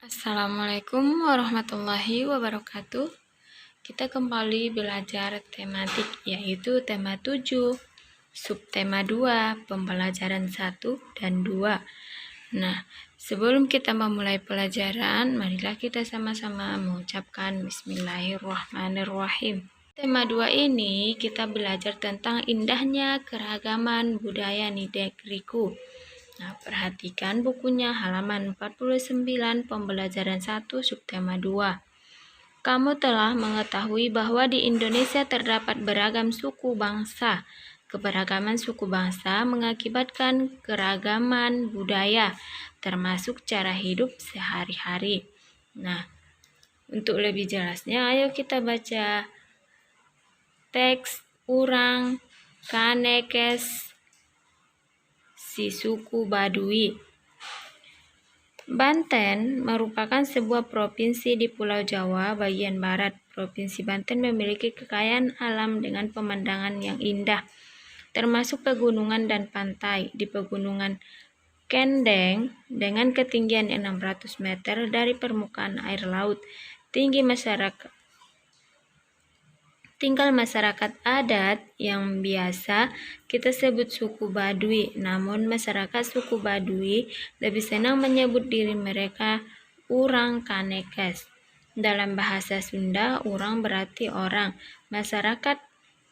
Assalamualaikum warahmatullahi wabarakatuh. Kita kembali belajar tematik, yaitu tema 7, subtema 2, pembelajaran 1 dan 2. Nah, sebelum kita memulai pelajaran, marilah kita sama-sama mengucapkan Bismillahirrahmanirrahim. Tema 2 ini kita belajar tentang indahnya keragaman budaya di negeriku. Nah, perhatikan bukunya halaman 49, pembelajaran 1, subtema 2. Kamu telah mengetahui bahwa di Indonesia terdapat beragam suku bangsa. Keberagaman suku bangsa mengakibatkan keragaman budaya, termasuk cara hidup sehari-hari. Nah, untuk lebih jelasnya, ayo kita baca teks Urang Kanekes si suku Baduy. Banten merupakan sebuah provinsi di Pulau Jawa bagian barat. Provinsi Banten memiliki kekayaan alam dengan pemandangan yang indah, termasuk pegunungan dan pantai. Di Pegunungan Kendeng dengan ketinggian 600 meter dari permukaan air laut, tinggal masyarakat adat yang biasa kita sebut suku Baduy. Namun masyarakat suku Baduy lebih senang menyebut diri mereka Urang Kanekes. Dalam bahasa Sunda, urang berarti orang. Masyarakat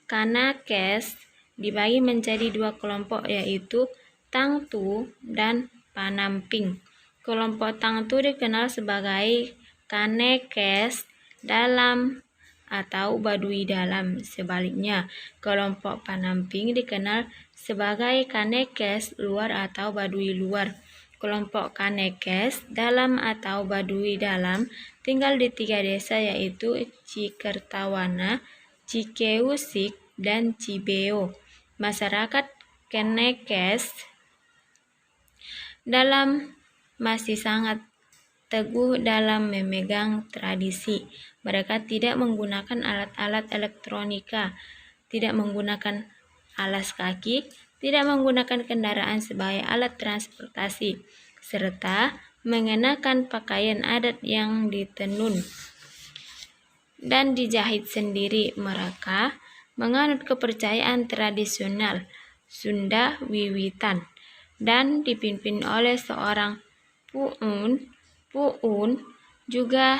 Kanekes dibagi menjadi dua kelompok, yaitu Tangtu dan Panamping. Kelompok Tangtu dikenal sebagai Kanekes dalam atau Baduy dalam. Sebaliknya, kelompok Panamping dikenal sebagai Kanekes luar atau Baduy luar. Kelompok Kanekes dalam atau Baduy dalam tinggal di 3 desa, yaitu Cikertawana, Cikeusik, dan Cibeo. Masyarakat Kanekes dalam masih sangat teguh dalam memegang tradisi. Mereka tidak menggunakan alat-alat elektronika, tidak menggunakan alas kaki, tidak menggunakan kendaraan sebagai alat transportasi, serta mengenakan pakaian adat yang ditenun dan dijahit sendiri. Mereka menganut kepercayaan tradisional Sunda Wiwitan dan dipimpin oleh seorang Puun. Puun juga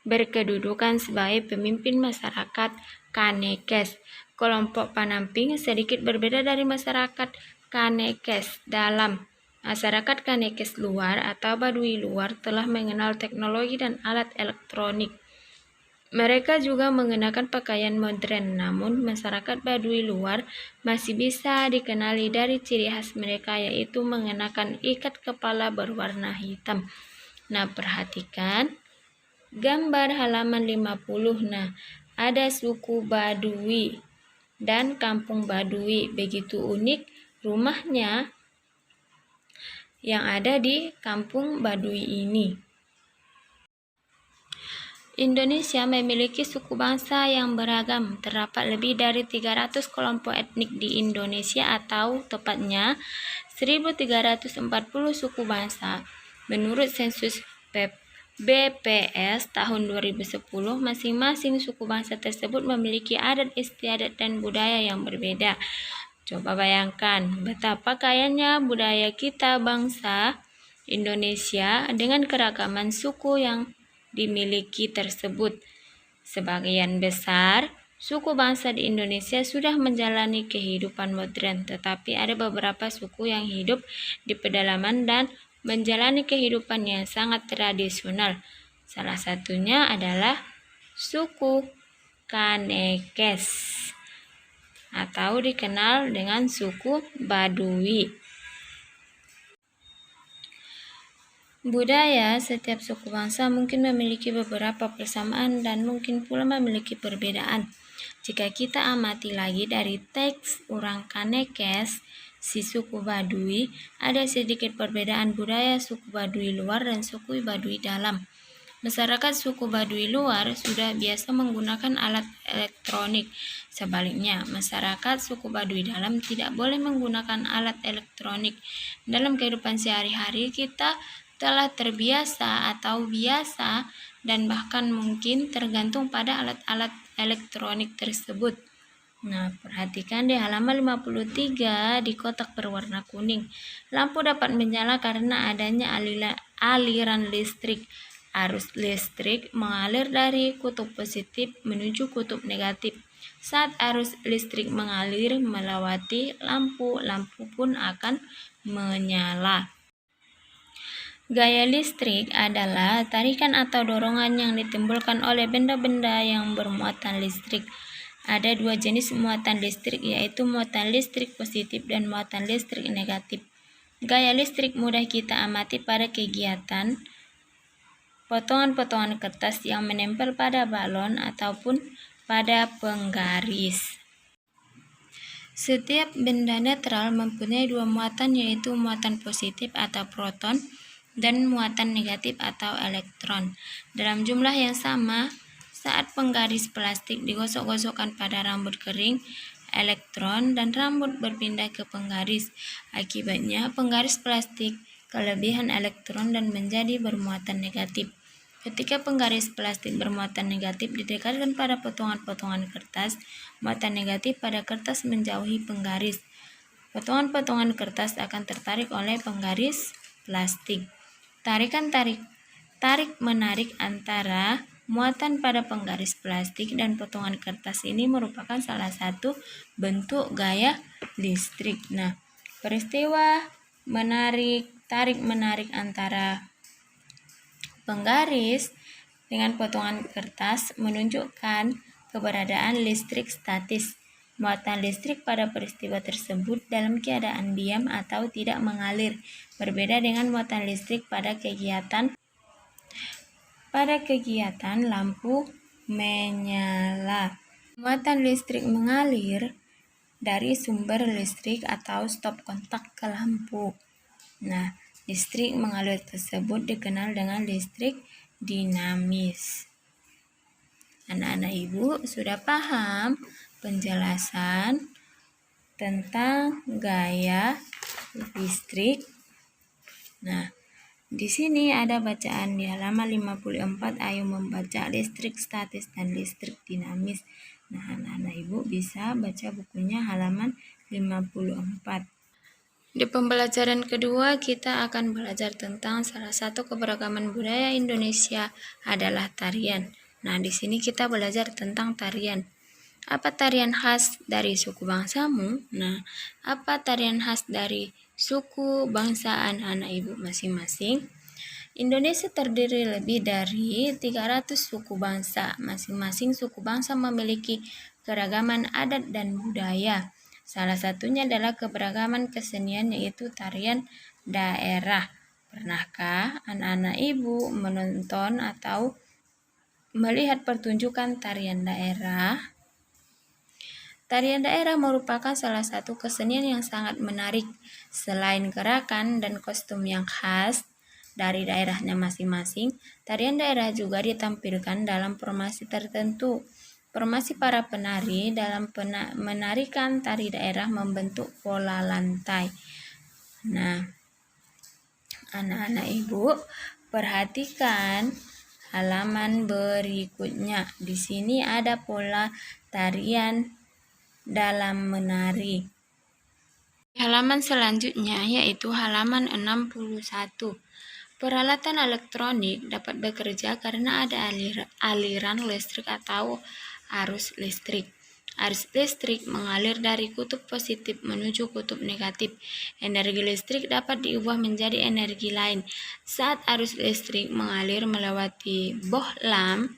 berkedudukan sebagai pemimpin masyarakat Kanekes. Kelompok Panamping sedikit berbeda dari masyarakat Kanekes dalam. Masyarakat Kanekes luar atau Baduy luar telah mengenal teknologi dan alat elektronik. Mereka juga mengenakan pakaian modern, namun masyarakat Baduy luar masih bisa dikenali dari ciri khas mereka, yaitu mengenakan ikat kepala berwarna hitam. Nah, perhatikan gambar halaman 50. Nah, ada suku Baduy dan kampung Baduy. Begitu unik rumahnya yang ada di kampung Baduy ini. Indonesia memiliki suku bangsa yang beragam. Terdapat lebih dari 300 kelompok etnik di Indonesia, atau tepatnya 1340 suku bangsa. Menurut sensus BPS tahun 2010, masing-masing suku bangsa tersebut memiliki adat istiadat dan budaya yang berbeda. Coba bayangkan betapa kayanya budaya kita bangsa Indonesia dengan keragaman suku yang dimiliki tersebut. Sebagian besar suku bangsa di Indonesia sudah menjalani kehidupan modern, tetapi ada beberapa suku yang hidup di pedalaman dan menjalani kehidupan yang sangat tradisional. Salah satunya adalah suku Kanekes atau dikenal dengan suku Baduy. Budaya setiap suku bangsa mungkin memiliki beberapa persamaan dan mungkin pula memiliki perbedaan. Jika kita amati lagi dari teks Urang Kanekes si suku Baduy, ada sedikit perbedaan budaya suku Baduy luar dan suku Baduy dalam. Masyarakat suku Baduy luar sudah biasa menggunakan alat elektronik. Sebaliknya, masyarakat suku Baduy dalam tidak boleh menggunakan alat elektronik. Dalam kehidupan sehari-hari kita telah terbiasa atau biasa dan bahkan mungkin tergantung pada alat-alat elektronik tersebut. Nah, perhatikan di halaman 53 di kotak berwarna kuning. Lampu dapat menyala karena adanya aliran listrik. Arus listrik mengalir dari kutub positif menuju kutub negatif. Saat arus listrik mengalir melewati lampu, lampu pun akan menyala. Gaya listrik adalah tarikan atau dorongan yang ditimbulkan oleh benda-benda yang bermuatan listrik. Ada dua jenis muatan listrik, yaitu muatan listrik positif dan muatan listrik negatif. Gaya listrik mudah kita amati pada kegiatan potongan-potongan kertas yang menempel pada balon ataupun pada penggaris. Setiap benda netral mempunyai dua muatan, yaitu muatan positif atau proton dan muatan negatif atau elektron. Dalam jumlah yang sama, saat penggaris plastik digosok-gosokkan pada rambut kering, elektron dan rambut berpindah ke penggaris. Akibatnya, penggaris plastik kelebihan elektron dan menjadi bermuatan negatif. Ketika penggaris plastik bermuatan negatif didekatkan pada potongan-potongan kertas, muatan negatif pada kertas menjauhi penggaris. Potongan-potongan kertas akan tertarik oleh penggaris plastik. Tarik-menarik antara muatan pada penggaris plastik dan potongan kertas ini merupakan salah satu bentuk gaya listrik. Nah, peristiwa tarik-menarik antara penggaris dengan potongan kertas menunjukkan keberadaan listrik statis. Muatan listrik pada peristiwa tersebut dalam keadaan diam atau tidak mengalir, berbeda dengan muatan listrik pada kegiatan lampu menyala. Muatan listrik mengalir dari sumber listrik atau stop kontak ke lampu. Nah, listrik mengalir tersebut dikenal dengan listrik dinamis. Anak-anak Ibu sudah paham penjelasan tentang gaya listrik. Nah, di sini ada bacaan di halaman 54. Ayo membaca listrik statis dan listrik dinamis. Nah, anak-anak Ibu bisa baca bukunya halaman 54. Di pembelajaran kedua, kita akan belajar tentang salah satu keberagaman budaya Indonesia adalah tarian. Nah, di sini kita belajar tentang tarian. Apa tarian khas dari suku bangsamu? Nah, apa tarian khas dari suku bangsa anak-anak Ibu masing-masing? Indonesia terdiri lebih dari 300 suku bangsa. Masing-masing suku bangsa memiliki keragaman adat dan budaya. Salah satunya adalah keberagaman kesenian, yaitu tarian daerah. Pernahkah anak-anak Ibu menonton atau melihat pertunjukan tarian daerah? Tarian daerah merupakan salah satu kesenian yang sangat menarik. Selain gerakan dan kostum yang khas dari daerahnya masing-masing, tarian daerah juga ditampilkan dalam formasi tertentu. Formasi para penari dalam menarikan tari daerah membentuk pola lantai. Nah, anak-anak Ibu, perhatikan halaman berikutnya. Di sini ada pola tarian dalam menari. Halaman selanjutnya yaitu halaman 61. Peralatan elektronik dapat bekerja karena ada aliran listrik atau arus listrik. Arus listrik mengalir dari kutub positif menuju kutub negatif. Energi listrik dapat diubah menjadi energi lain. Saat arus listrik mengalir melewati bohlam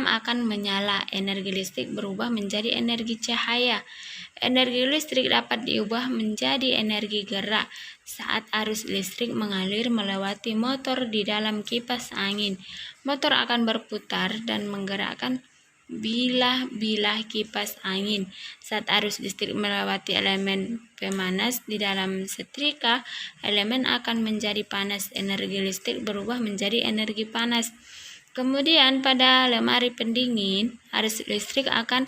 akan menyala. Energi listrik berubah menjadi energi cahaya. Energi listrik dapat diubah menjadi energi gerak saat arus listrik mengalir melewati motor di dalam kipas angin. Motor akan berputar dan menggerakkan bilah-bilah kipas angin. Saat arus listrik melewati elemen pemanas di dalam setrika, elemen akan menjadi panas. Energi listrik berubah menjadi energi panas. Kemudian pada lemari pendingin, arus listrik akan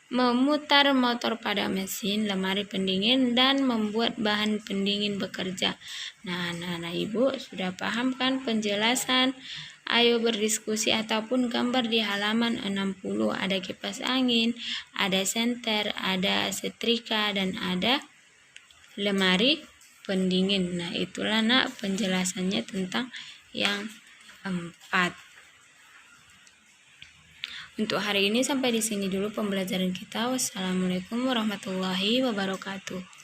memutar motor pada mesin, lemari pendingin, dan membuat bahan pendingin bekerja. Nah, Ibu sudah paham kan penjelasan? Ayo berdiskusi ataupun gambar di halaman 60. Ada kipas angin, ada senter, ada setrika, dan ada lemari pendingin. Nah, itulah nak penjelasannya tentang yang 4. Untuk hari ini sampai di sini dulu pembelajaran kita. Wassalamualaikum warahmatullahi wabarakatuh.